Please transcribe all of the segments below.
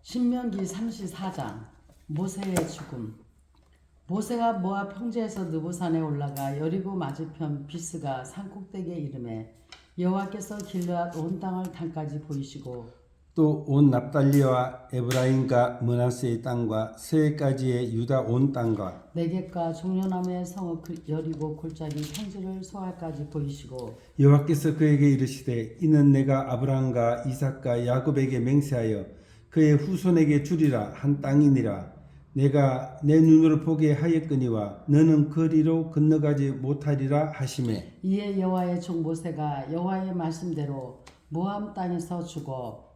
신명기 34장 모세의 죽음. 모세가 모압 평지에서 느보산에 올라가 여리고 맞은편 비스가 산꼭대기에 이르매 여호와께서 길르앗 온 땅을 땅까지 보이시고 또 온 납달리와 에브라임과 므낫세의 땅과 서해까지의 유다 온 땅과 네겝과 종려나무의 성읍 여리고 골짜기 평지를 소알까지 보이시고 여호와께서 그에게 이르시되 이는 내가 아브라함과 이삭과 야곱에게 맹세하여 그의 후손에게 주리라 한 땅이니라. 내가 내 눈으로 보게 하였거니와 너는 거리로 건너가지 못하리라 하시매 이에 여호와의 종 모세가 여호와의 말씀대로 모압 땅에서 죽어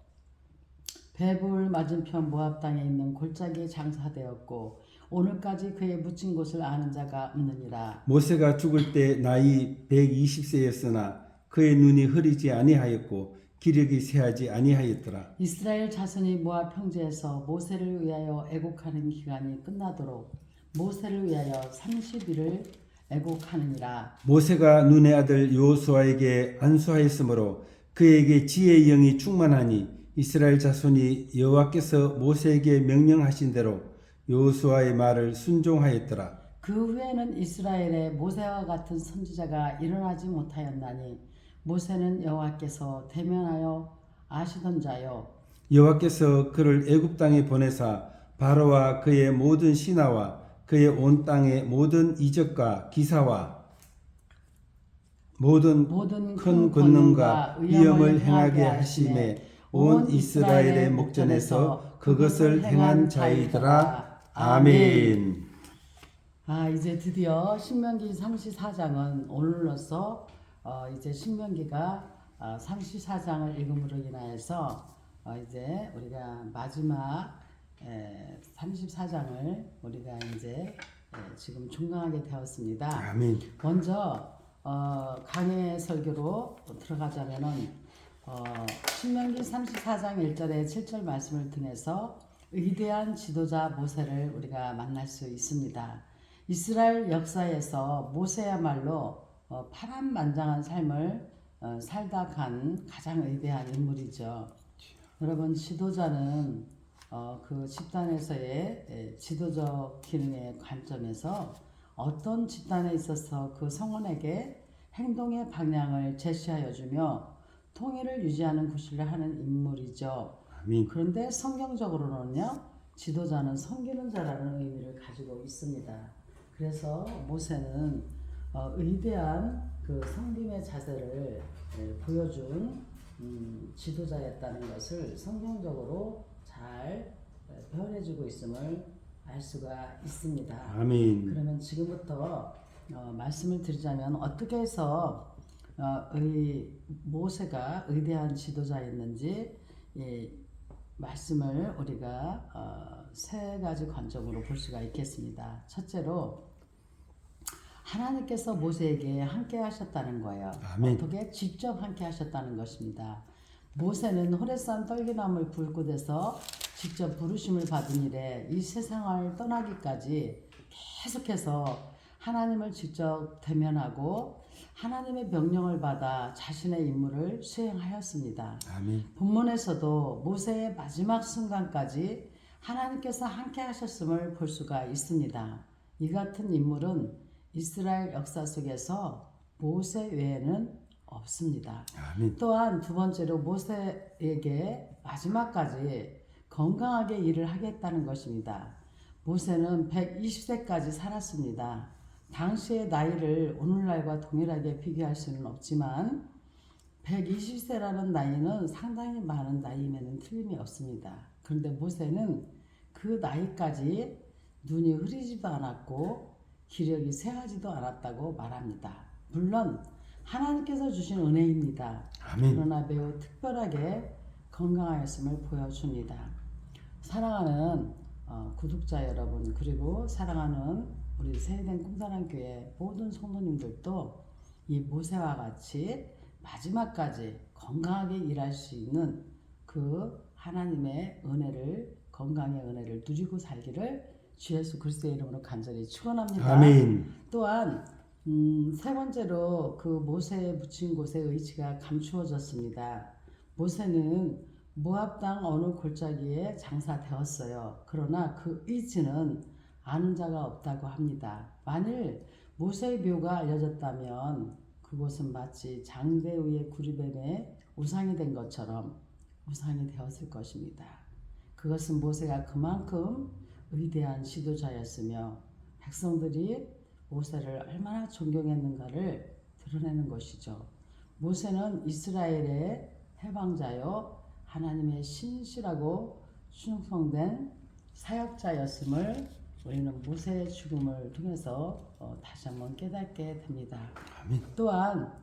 베불 맞은편 모압 땅에 있는 골짜기에 장사되었고 오늘까지 그의 묻힌 곳을 아는 자가 없느니라. 모세가 죽을 때 나이 120세였으나 그의 눈이 흐리지 아니하였고 기력이 쇠하지 아니하였더라. 이스라엘 자손이 모압 평지에서 모세를 위하여 애곡하는 기간이 끝나도록 모세를 위하여 30일을 애곡하느니라. 모세가 눈의 아들 여호수아에게 안수하였으므로 그에게 지혜의 영이 충만하니 이스라엘 자손이 여호와께서 모세에게 명령하신 대로 여호수아의 말을 순종하였더라. 그 후에는 이스라엘에 모세와 같은 선지자가 일어나지 못하였나니 모세는 여호와께서 대면하여 아시던 자요 여호와께서 그를 애굽 땅에 보내사 바로와 그의 모든 신하와 그의 온 땅의 모든 이적과 기사와 모든 큰 권능과 위엄을 행하게 하심에 온 이스라엘의 목전에서 그것을 행한 자이더라. 아멘. 이제 드디어 신명기 34장은 오늘로써 이제 신명기가 34장을 읽음으로 인하여서 이제 우리가 마지막 34장을 우리가 이제 지금 종강하게 되었습니다. 아멘. 먼저 강해 설교로 들어가자면은 신명기 34장 1절에 7절 말씀을 통해서 위대한 지도자 모세를 우리가 만날 수 있습니다. 이스라엘 역사에서 모세야말로 파란만장한 삶을 살다 간 가장 위대한 인물이죠. 여러분, 지도자는 그 집단에서의 지도적 기능의 관점에서 어떤 집단에 있어서 그 성원에게 행동의 방향을 제시하여 주며 통일을 유지하는 구실을 하는 인물이죠. 아멘. 그런데 성경적으로는요, 지도자는 섬기는 자라는 의미를 가지고 있습니다. 그래서 모세는 위대한 그 섬김의 자세를 보여준 지도자였다는 것을 성경적으로 잘 표현해주고 있음을 알 수가 있습니다. 아멘. 그러면 지금부터 말씀을 드리자면 어떻게 해서 모세가 위대한 지도자였는지 이 말씀을 우리가 세 가지 관점으로 볼 수가 있겠습니다. 첫째로 하나님께서 모세에게 함께 하셨다는 거예요. 아멘. 어떻게? 직접 함께 하셨다는 것입니다. 모세는 호레산 떨기나무를 불꽃에서 직접 부르심을 받은 이래 이 세상을 떠나기까지 계속해서 하나님을 직접 대면하고 하나님의 명령을 받아 자신의 임무를 수행하였습니다. 아멘. 본문에서도 모세의 마지막 순간까지 하나님께서 함께 하셨음을 볼 수가 있습니다. 이 같은 인물은 이스라엘 역사 속에서 모세 외에는 없습니다. 아멘. 또한 두 번째로 모세에게 마지막까지 건강하게 일을 하겠다는 것입니다. 모세는 120세까지 살았습니다. 당시의 나이를 오늘날과 동일하게 비교할 수는 없지만 120세라는 나이는 상당히 많은 나이임에는 틀림이 없습니다. 그런데 모세는 그 나이까지 눈이 흐리지도 않았고 기력이 쇠하지도 않았다고 말합니다. 물론 하나님께서 주신 은혜입니다. 아멘. 그러나 매우 특별하게 건강하였음을 보여줍니다. 사랑하는 구독자 여러분, 그리고 사랑하는 우리 세대된 꿈사랑교회 모든 성도님들도 이 모세와 같이 마지막까지 건강하게 일할 수 있는 그 하나님의 은혜를, 건강의 은혜를 누리고 살기를 주 예수 그리스도의 이름으로 간절히 축원합니다. 아멘. 또한 세 번째로 그 모세에 묻힌 곳의 의지가 감추어졌습니다. 모세는 모압 땅 어느 골짜기에 장사되었어요. 그러나 그 위치는 아는 자가 없다고 합니다. 만일 모세의 묘가 알려졌다면 그곳은 마치 장대 위의 구리뱀의 우상이 된 것처럼 우상이 되었을 것입니다. 그것은 모세가 그만큼 위대한 지도자였으며 백성들이 모세를 얼마나 존경했는가를 드러내는 것이죠. 모세는 이스라엘의 해방자요 하나님의 신실하고 충성된 사역자였음을 우리는 모세의 죽음을 통해서 다시 한번 깨닫게 됩니다. 아멘. 또한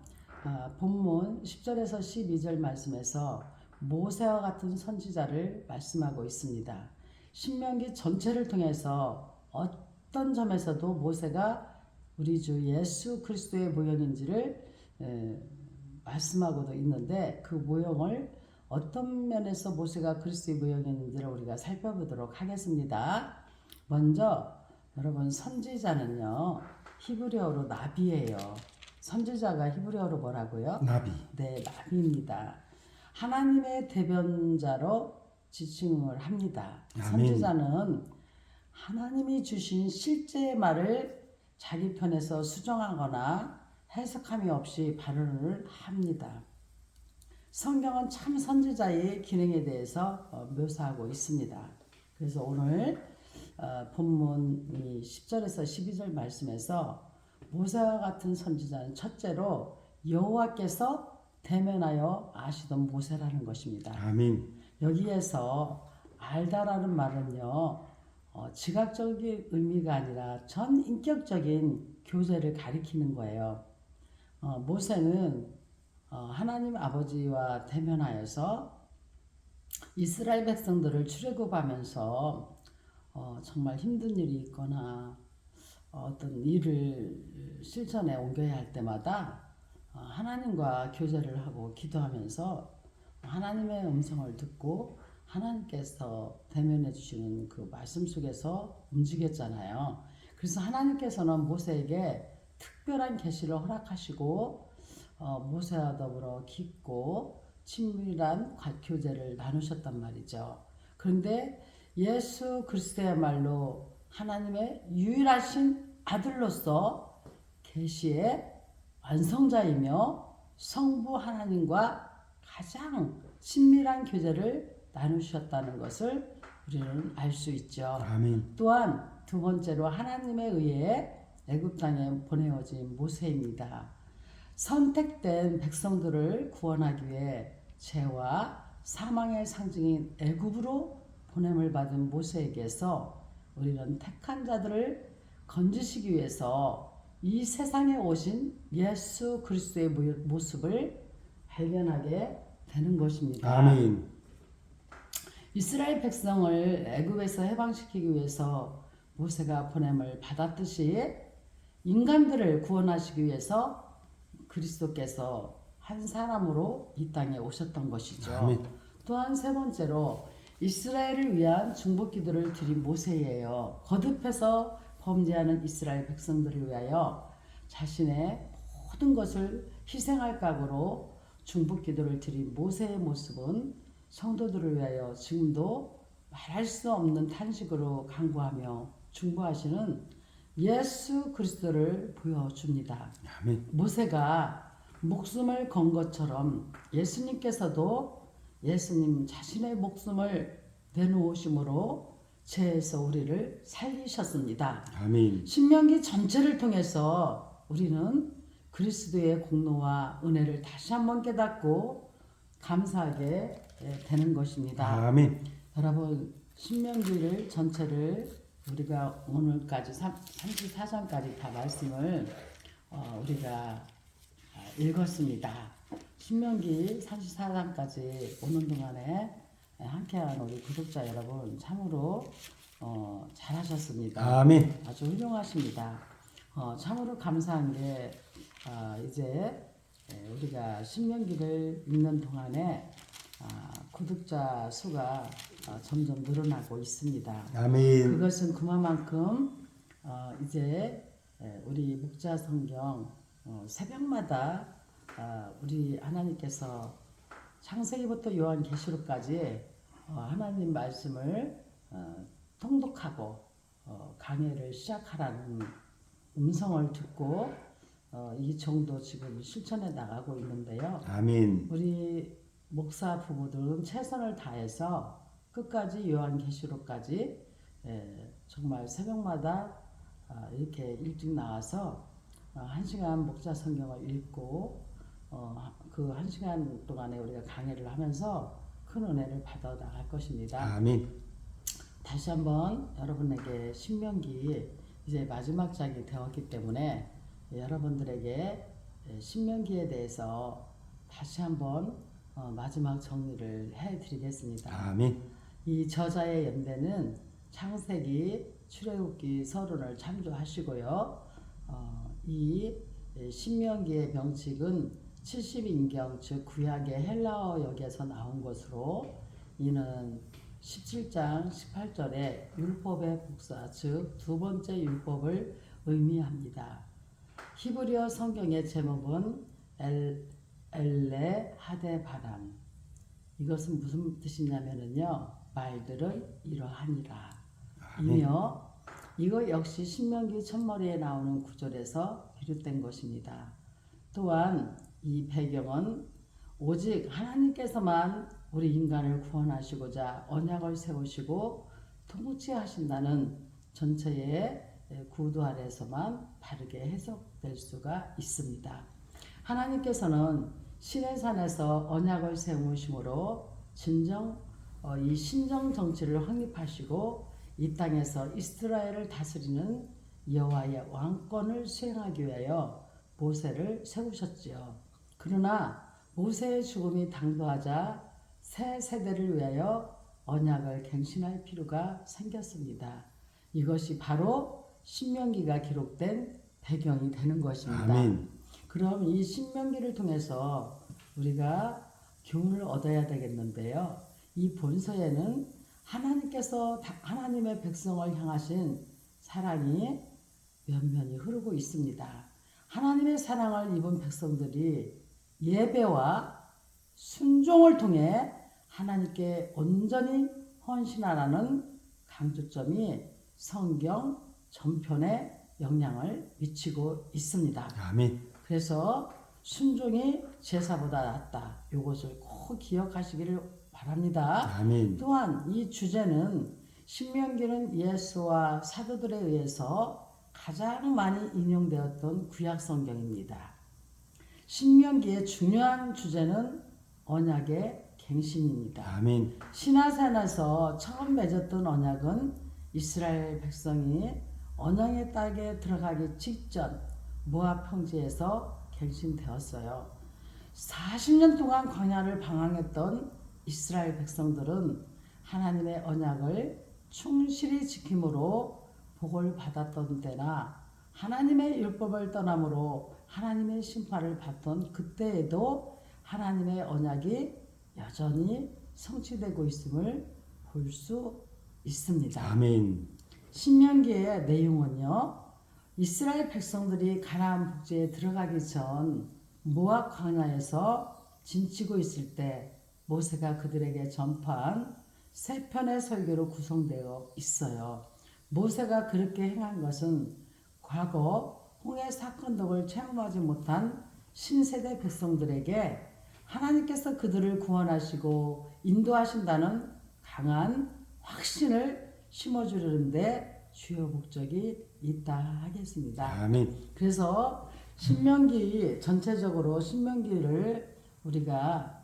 본문 10절에서 12절 말씀에서 모세와 같은 선지자를 말씀하고 있습니다. 신명기 전체를 통해서 어떤 점에서도 모세가 우리 주 예수 그리스도의 모형인지를 말씀하고도 있는데 그 모형을 어떤 면에서 모세가 그리스도의 모형인지를 우리가 살펴보도록 하겠습니다. 먼저 여러분 선지자는요 히브리어로 나비예요. 선지자가 히브리어로 뭐라고요? 나비. 네, 나비입니다. 하나님의 대변자로 지칭을 합니다. 아멘. 선지자는 하나님이 주신 실제의 말을 자기 편에서 수정하거나 해석함이 없이 발언을 합니다. 성경은 참 선지자의 기능에 대해서 묘사하고 있습니다. 그래서 오늘 본문 10절에서 12절 말씀에서 모세와 같은 선지자는 첫째로 여호와께서 대면하여 아시던 모세라는 것입니다. 아멘. 여기에서 알다라는 말은요 지각적인 의미가 아니라 전인격적인 교제를 가리키는 거예요. 모세는 하나님 아버지와 대면하여서 이스라엘 백성들을 출애굽하면서 정말 힘든 일이 있거나 어떤 일을 실천에 옮겨야 할 때마다 하나님과 교제를 하고 기도하면서 하나님의 음성을 듣고 하나님께서 대면해 주시는 그 말씀 속에서 움직였잖아요. 그래서 하나님께서는 모세에게 특별한 계시를 허락하시고 모세와 더불어 깊고 친밀한 교제를 나누셨단 말이죠. 그런데 예수 그리스도야말로 하나님의 유일하신 아들로서 계시의 완성자이며 성부 하나님과 가장 친밀한 교제를 나누셨다는 것을 우리는 알 수 있죠. 아멘. 또한 두 번째로 하나님에 의해 애굽 땅에 보내어진 모세입니다. 선택된 백성들을 구원하기 위해 죄와 사망의 상징인 애굽으로 보냄을 받은 모세에게서 우리는 택한 자들을 건지시기 위해서 이 세상에 오신 예수 그리스도의 모습을 발견하게 되는 것입니다. 아멘. 이스라엘 백성을 애굽에서 해방시키기 위해서 모세가 보냄을 받았듯이 인간들을 구원하시기 위해서 그리스도께서 한 사람으로 이 땅에 오셨던 것이죠. 아멘. 또한 세 번째로 이스라엘을 위한 중보 기도를 드린 모세예요. 거듭해서 범죄하는 이스라엘 백성들을 위하여 자신의 모든 것을 희생할 각오로 중보 기도를 드린 모세의 모습은 성도들을 위하여 지금도 말할 수 없는 탄식으로 간구하며 중보하시는 예수 그리스도를 보여줍니다. 아멘. 모세가 목숨을 건 것처럼 예수님께서도 예수님 자신의 목숨을 내놓으심으로 죄에서 우리를 살리셨습니다. 아멘. 신명기 전체를 통해서 우리는 그리스도의 공로와 은혜를 다시 한번 깨닫고 감사하게 되는 것입니다. 아멘. 여러분 신명기를 전체를 우리가 오늘까지 34장까지 다 말씀을 우리가 읽었습니다. 신명기 34장까지 오는 동안에 함께한 우리 구독자 여러분 참으로 잘하셨습니다. 아멘. 아주 훌륭하십니다. 참으로 감사한 게 이제 우리가 신명기를 읽는 동안에 구독자 수가 점점 늘어나고 있습니다. 아멘. 그것은 그만큼 이제 우리 목자 성경 새벽마다 우리 하나님께서 창세기부터 요한계시록까지 하나님 말씀을 통독하고 강해를 시작하라는 음성을 듣고 이 정도 지금 실천해 나가고 있는데요. 아멘. 우리 목사 부부들은 최선을 다해서 끝까지 요한계시록까지 정말 새벽마다 이렇게 일찍 나와서 1시간 목자 성경을 읽고 그 1시간 동안에 우리가 강해를 하면서 큰 은혜를 받아 나갈 것입니다. 아멘. 다시 한번 여러분에게 신명기 이제 마지막 장이 되었기 때문에 여러분들에게 신명기에 대해서 다시 한번 마지막 정리를 해드리겠습니다. 아멘. 이 저자의 연대는 창세기, 출애굽기, 서론을 참조하시고요. 이 신명기의 병칙은 70인경 즉 구약의 헬라어 역에서 나온 것으로 이는 17장 18절에 율법의 복사 즉 두 번째 율법을 의미합니다. 히브리어 성경의 제목은 엘레 하데 바람. 이것은 무슨 뜻이냐면요. 말들은 이러하니라. 이며 이거 역시 신명기 첫머리에 나오는 구절에서 비롯된 것입니다. 또한 이 배경은 오직 하나님께서만 우리 인간을 구원하시고자 언약을 세우시고 통치하신다는 전체의 구도 아래서만 바르게 해석될 수가 있습니다. 하나님께서는 시내산에서 언약을 세우심으로 진정 이 신정 정치를 확립하시고 이 땅에서 이스라엘을 다스리는 여호와의 왕권을 수행하기 위하여 모세를 세우셨지요. 그러나 모세의 죽음이 당도하자 새 세대를 위하여 언약을 갱신할 필요가 생겼습니다. 이것이 바로 신명기가 기록된 배경이 되는 것입니다. 아멘. 그럼 이 신명기를 통해서 우리가 교훈을 얻어야 되겠는데요. 이 본서에는 하나님께서 하나님의 백성을 향하신 사랑이 면면히 흐르고 있습니다. 하나님의 사랑을 입은 백성들이 예배와 순종을 통해 하나님께 온전히 헌신하라는 강조점이 성경 전편에 영향을 미치고 있습니다. 아멘. 그래서 순종이 제사보다 낫다. 이것을 꼭 기억하시기를 바랍니다. 아멘. 또한 이 주제는 신명기는 예수와 사도들에 의해서 가장 많이 인용되었던 구약 성경입니다. 신명기의 중요한 주제는 언약의 갱신입니다. 아멘. 시나산에서 처음 맺었던 언약은 이스라엘 백성이 언약의 땅에 들어가기 직전 모압 평지에서 갱신되었어요. 40년 동안 광야를 방황했던 이스라엘 백성들은 하나님의 언약을 충실히 지킴으로 복을 받았던 때나 하나님의 율법을 떠남으로 하나님의 심판을 받던 그때에도 하나님의 언약이 여전히 성취되고 있음을 볼 수 있습니다. 아멘. 신명기의 내용은요. 이스라엘 백성들이 가나안 복지에 들어가기 전 모압 광야에서 진치고 있을 때 모세가 그들에게 전파한 세 편의 설교로 구성되어 있어요. 모세가 그렇게 행한 것은 과거 홍해 사건 등을 체험하지 못한 신세대 백성들에게 하나님께서 그들을 구원하시고 인도하신다는 강한 확신을 심어주려는데 주요 목적이 있다 하겠습니다. 아멘. 그래서 신명기 전체적으로 신명기를 우리가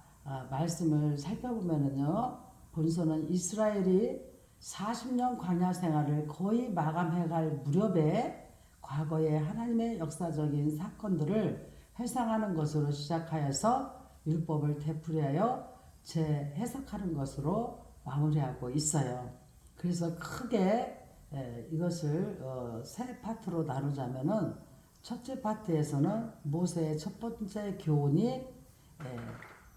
말씀을 살펴보면은요. 본서는 이스라엘이 40년 광야 생활을 거의 마감해갈 무렵에 과거의 하나님의 역사적인 사건들을 회상하는 것으로 시작하여서 율법을 되풀이하여 재해석하는 것으로 마무리하고 있어요. 그래서 크게 이것을 세 파트로 나누자면은 첫째 파트에서는 모세의 첫 번째 교훈이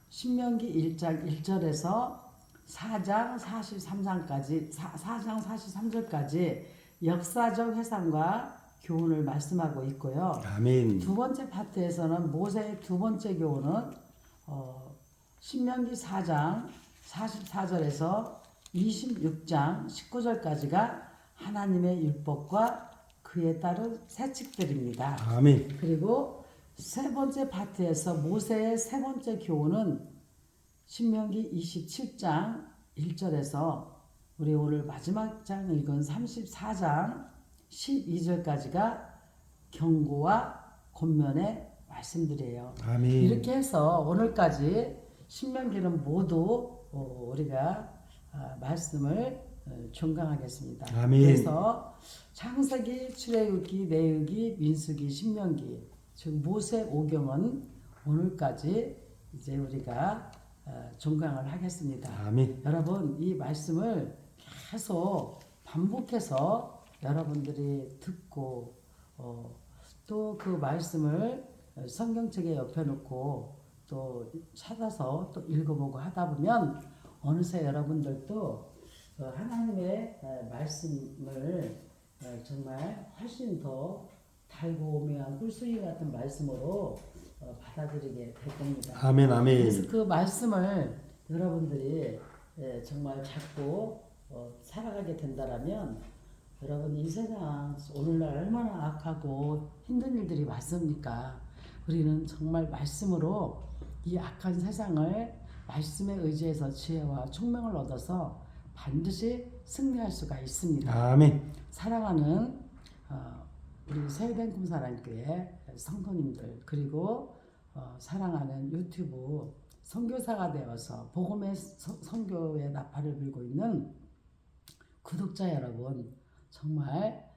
신명기 1장 1절에서 4장 43절까지 역사적 회상과 교훈을 말씀하고 있고요. 아멘. 두 번째 파트에서는 모세의 두 번째 교훈은 신명기 4장 44절에서 26장 19절까지가 하나님의 율법과 그에 따른 세칙들입니다. 아멘. 그리고 세 번째 파트에서 모세의 세 번째 교훈은 신명기 27장 1절에서 우리 오늘 마지막 장 읽은 34장 12절까지가 경고와 권면의 말씀들이에요. 아멘. 이렇게 해서 오늘까지 신명기는 모두 우리가 말씀을 종강하겠습니다. 아멘. 그래서 창세기, 출애굽기, 레위기, 민수기, 신명기 즉 모세 오경은 오늘까지 이제 우리가 종강을 하겠습니다. 아멘. 여러분 이 말씀을 계속 반복해서 여러분들이 듣고 또 그 말씀을 성경책에 옆에 놓고 또 찾아서 또 읽어보고 하다 보면 어느새 여러분들도 하나님의 말씀을 정말 훨씬 더 달고오매한 꿀수기 같은 말씀으로 받아들이게 될 겁니다. 아멘. 아멘. 그래서 그 말씀을 여러분들이 정말 잡고 살아가게 된다라면 여러분 이 세상 오늘날 얼마나 악하고 힘든 일들이 많습니까? 우리는 정말 말씀으로 이 악한 세상을 말씀에 의지해서 지혜와 총명을 얻어서 반드시 승리할 수가 있습니다. 아멘. 사랑하는 우리 세된 꿈사랑교회 성도님들 그리고 사랑하는 유튜브 선교사가 되어서 복음의 선교의 나팔을 불고 있는 구독자 여러분 정말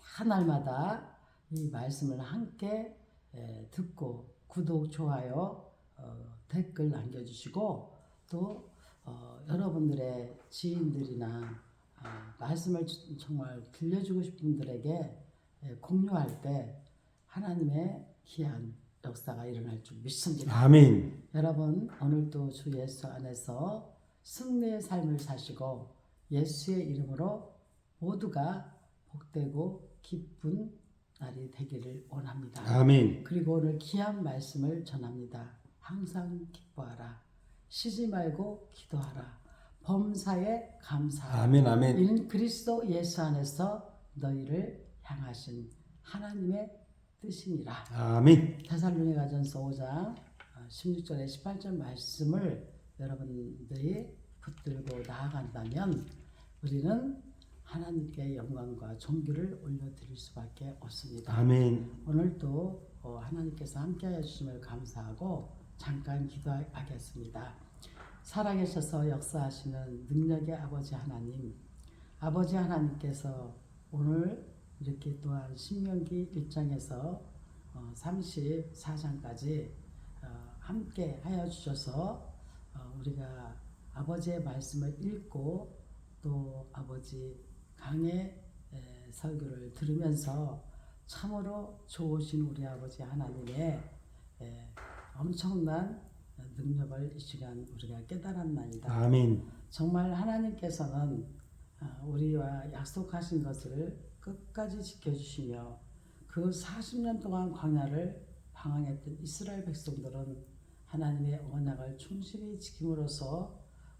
한 날마다 이 말씀을 함께 듣고 구독, 좋아요, 댓글 남겨주시고 또 여러분들의 지인들이나 말씀을 정말 들려주고 싶은 분들에게 공유할 때 하나님의 귀한 역사가 일어날 줄 믿습니다. 아멘. 여러분 오늘도 주 예수 안에서 승리의 삶을 사시고 예수의 이름으로 모두가 복되고 기쁜 날이 되기를 원합니다. 아멘. 그리고 오늘 귀한 말씀을 전합니다. 항상 기뻐하라. 쉬지 말고 기도하라. 범사에 감사하라. 아멘. 아멘. 이는 그리스도 예수 안에서 너희를 향하신 하나님의 뜻이니라. 아멘. 데살로니가전서 5장 16절에 18절 말씀을 여러분들이 붙들고 나아간다면 우리는 하나님께 영광과 존귀를 올려드릴 수밖에 없습니다. 아멘. 오늘도 하나님께서 함께하여 주심을 감사하고 잠깐 기도하겠습니다. 살아계셔서 역사하시는 능력의 아버지 하나님, 아버지 하나님께서 오늘 이렇게 또한 신명기 1장에서 34장까지 함께 하여 주셔서 우리가 아버지의 말씀을 읽고 또 아버지 강의 설교를 들으면서 참으로 좋으신 우리 아버지 하나님의 엄청난 능력을 이 시간 우리가 깨달았나이다. 아멘. 정말 하나님께서는 우리와 약속하신 것을 끝까지 지켜주시며 그 40년 동안 광야를 방황했던 이스라엘 백성들은 하나님의 언약을 충실히 지킴으로써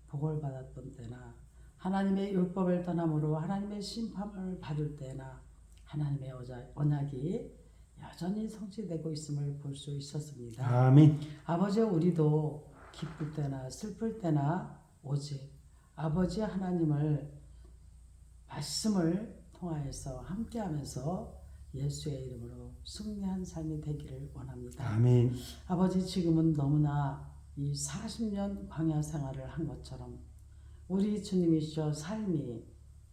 복을 받았던 때나 하나님의 율법을 떠남으로 하나님의 심판을 받을 때나 하나님의 언약이 여전히 성취되고 있음을 볼 수 있었습니다. 아멘. 아버지 우리도 기쁠 때나 슬플 때나 오직 아버지 하나님을 말씀을 통하여서 함께하면서 예수의 이름으로 승리한 삶이 되기를 원합니다. 아멘. 아버지 지금은 너무나 이 40년 광야 생활을 한 것처럼 우리 주님이시여 삶이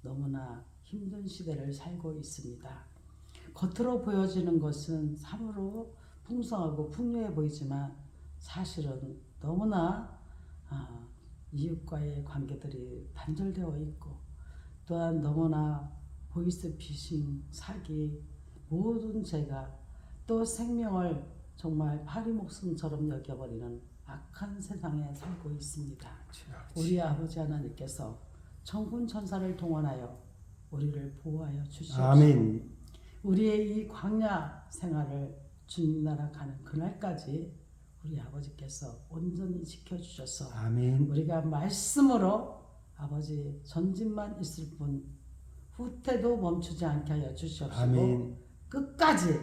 너무나 힘든 시대를 살고 있습니다. 겉으로 보여지는 것은 참으로 풍성하고 풍요해 보이지만 사실은 너무나 이웃과의 관계들이 단절되어 있고 또한 너무나 보이스피싱, 사기, 모든 죄가 또 생명을 정말 파리 목숨처럼 여겨버리는 악한 세상에 살고 있습니다. 우리 아버지 하나님께서 천군 천사를 동원하여 우리를 보호하여 주시옵소서. 아멘. 우리의 이 광야 생활을 주님 나라 가는 그날까지 우리 아버지께서 온전히 지켜주셔서 아멘. 우리가 말씀으로 아버지 전진만 있을 뿐 후퇴도 멈추지 않게 하여 주시옵시고 아멘. 끝까지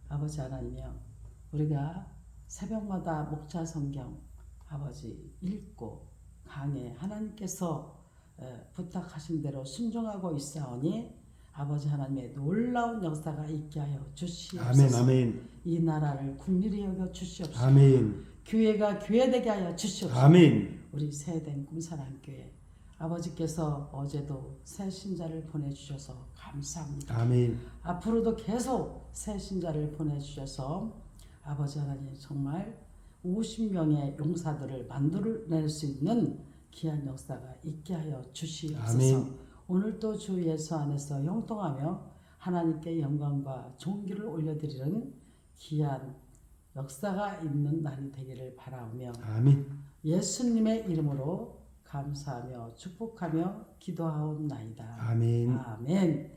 아버지 하나님이여 우리가 새벽마다 목자 성경 아버지 읽고 강해 하나님께서 부탁하신 대로 순종하고 있사오니 아버지 하나님의 놀라운 역사가 있게 하여 주시옵소서. 아멘. 아멘. 이 나라를 국리히 여겨 주시옵소서. 아멘. 교회가 교회되게 하여 주시옵소서. 아멘. 우리 세된 꿈사랑교회 아버지께서 어제도 새 신자를 보내주셔서 감사합니다. 아멘. 앞으로도 계속 새 신자를 보내주셔서 아버지 하나님 정말 50명의 용사들을 만들어낼 수 있는 귀한 역사가 있게 하여 주시옵소서. 아멘. 오늘도 주 예수 안에서 형통하며 하나님께 영광과 존귀를 올려드리는 귀한 역사가 있는 날이 되기를 바라오며 아멘. 예수님의 이름으로 감사하며 축복하며 기도하옵나이다. 아멘. 아멘.